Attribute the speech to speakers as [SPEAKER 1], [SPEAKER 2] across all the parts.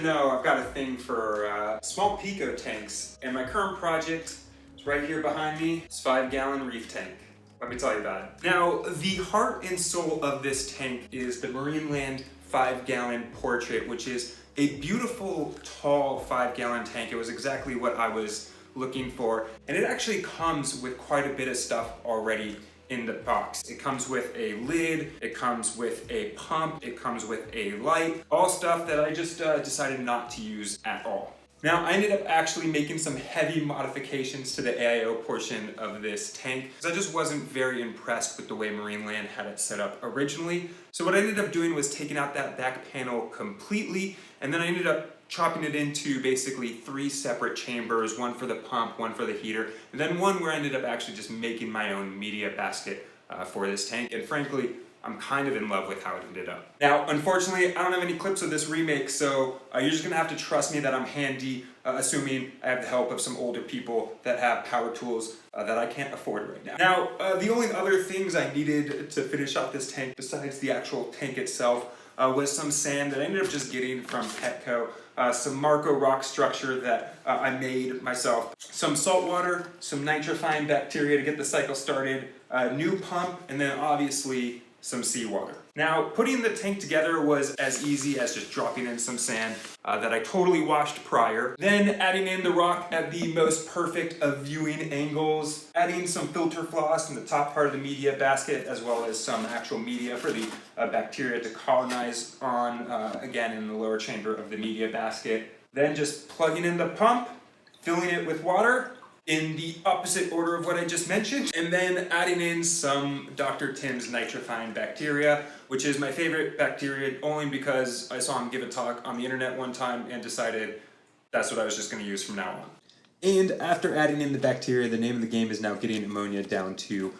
[SPEAKER 1] know I've got a thing for small pico tanks, and my current project is right here behind me. It's a 5-gallon Reef tank. Let me tell you about it. Now, the heart and soul of this tank is the Marineland 5-gallon Portrait, which is a beautiful, tall 5-gallon tank. It was exactly what I was looking for, and it actually comes with quite a bit of stuff already in the box. It comes with a lid, it comes with a pump, it comes with a light, all stuff that I just decided not to use at all. Now, I ended up actually making some heavy modifications to the AIO portion of this tank because I just wasn't very impressed with the way Marineland had it set up originally. So what I ended up doing was taking out that back panel completely, and then I ended up chopping it into basically 3 separate chambers, one for the pump, one for the heater, and then one where I ended up actually just making my own media basket for this tank. And frankly, I'm kind of in love with how it ended up. Now, unfortunately, I don't have any clips of this remake, so you're just gonna have to trust me that I'm handy, assuming I have the help of some older people that have power tools that I can't afford right now. Now, the only other things I needed to finish off this tank, besides the actual tank itself, was some sand that I ended up just getting from Petco, some Marco rock structure that I made myself, some salt water, some nitrifying bacteria to get the cycle started, a new pump, and then obviously some seawater. Now, putting the tank together was as easy as just dropping in some sand that I totally washed prior, then adding in the rock at the most perfect of viewing angles, adding some filter floss in the top part of the media basket, as well as some actual media for the bacteria to colonize on, again, in the lower chamber of the media basket. Then just plugging in the pump, filling it with water, in the opposite order of what I just mentioned, and then adding in some Dr. Tim's nitrifying bacteria, which is my favorite bacteria only because I saw him give a talk on the internet one time and decided that's what I was just going to use from now on. And after adding in the bacteria, the name of the game is now getting ammonia down to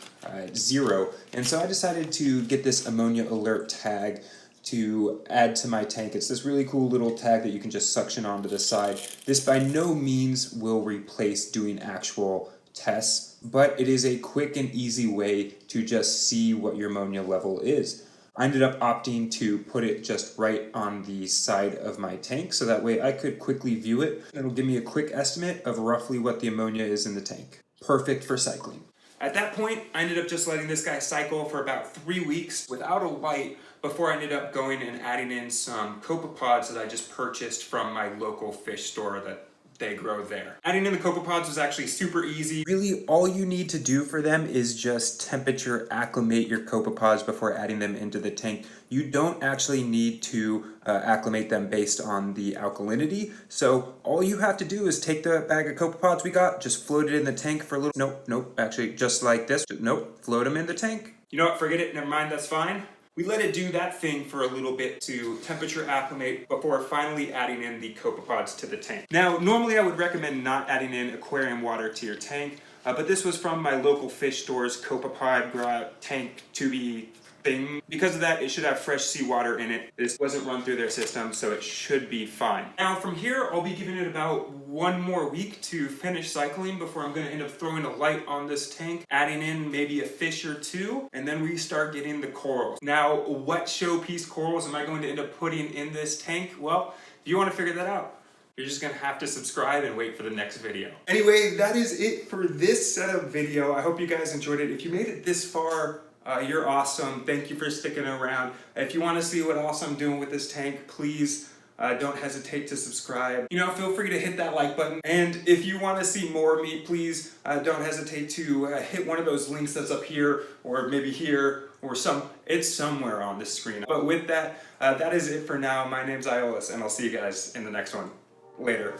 [SPEAKER 1] 0, and so I decided to get this ammonia alert tag to add to my tank. It's this really cool little tag that you can just suction onto the side. This by no means will replace doing actual tests, but it is a quick and easy way to just see what your ammonia level is. I ended up opting to put it just right on the side of my tank, so that way I could quickly view it. It'll give me a quick estimate of roughly what the ammonia is in the tank. Perfect for cycling. At that point, I ended up just letting this guy cycle for about 3 weeks without a light before I ended up going and adding in some copepods that I just purchased from my local fish store that they grow there. Adding in the copepods was actually super easy. Really, all you need to do for them is just temperature acclimate your copepods before adding them into the tank. You don't actually need to acclimate them based on the alkalinity. So all you have to do is take the bag of copepods we got, just float it in the tank for a little, nope, actually just like this, nope, float them in the tank. You know what, forget it, never mind, that's fine. We let it do that thing for a little bit to temperature acclimate before finally adding in the copepods to the tank. Now, normally I would recommend not adding in aquarium water to your tank, but this was from my local fish store's copepod tank tubey thing. Because of that, it should have fresh seawater in it. This wasn't run through their system, so it should be fine. Now, from here, I'll be giving it about 1 more week to finish cycling before I'm gonna end up throwing a light on this tank, adding in maybe a fish or 2, and then we start getting the corals. Now, what showpiece corals am I going to end up putting in this tank? Well, if you wanna figure that out, you're just gonna have to subscribe and wait for the next video. Anyway, that is it for this setup video. I hope you guys enjoyed it. If you made it this far, you're awesome. Thank you for sticking around. If you want to see what else I'm doing with this tank, please don't hesitate to subscribe. You know, feel free to hit that like button. And if you want to see more of me, please don't hesitate to hit one of those links that's up here, or maybe here, or it's somewhere on this screen. But with that, that is it for now. My name's Iolas, and I'll see you guys in the next one. Later.